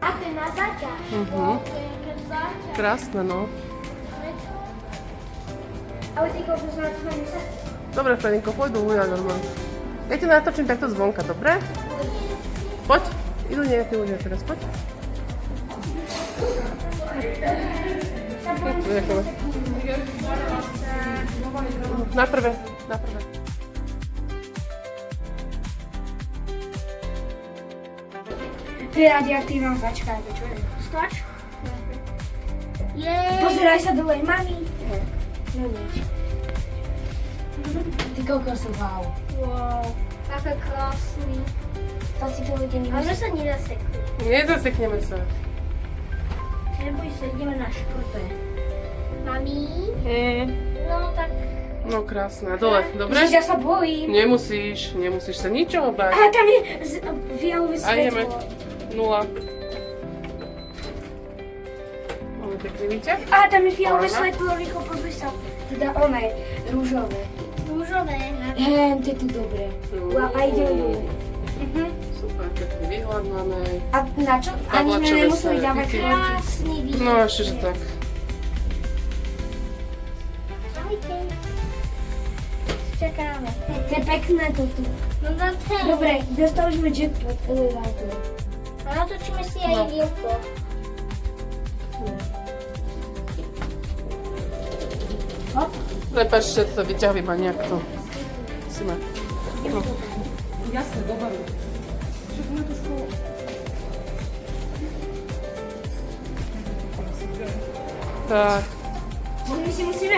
A to je na zaťaž. Krásne, no. Ale ty koľko znáš mojim sa? Dobre, Felinko, poď do úja normálne. Ja ti natočím takto zvonka, dobre? Poď. Idú nejaké ľudia teraz, poď. Na prvé. To je radioaktívna značka, alebo čo je? Stlač? Pozeraj sa dole, mami. No nič. Ty kokos, wow. Wow, aké krásny. To si to ľudia Ale nemyslí. sa nezasekli. Nezasekneme sa. Neboj sa, ideme na škorpe. Mami? No tak... No krásne. A dole, dobre? Ježiš, ja sa bojím. Nemusíš sa ničoho bať. A tam je fialové A ideme. svetlo. 0. Máme pekný výťah. A tam je fialové Ona? svetlo, rýchlo pozri sa. Teda oné, rúžové. Rúžové. To je tu dobre. Wow, a ideme dole. Super, pekný výhľad máme. A na čo? Ani sme Pavlačové nemuseli sa dávať chytí. chlapci. Krásny výhľad. No ešte, že tak. Ahojte. Čakáme. To je pekné toto. No na ten. Dobre, dostali sme jackpot, elevátor. A natočíme si aj No. výlko. Hop. Prepačte, to vyťah iba nejak to. Musíme. No. Jasne, dobavu. Však máme tú školu. Tak. My si musíme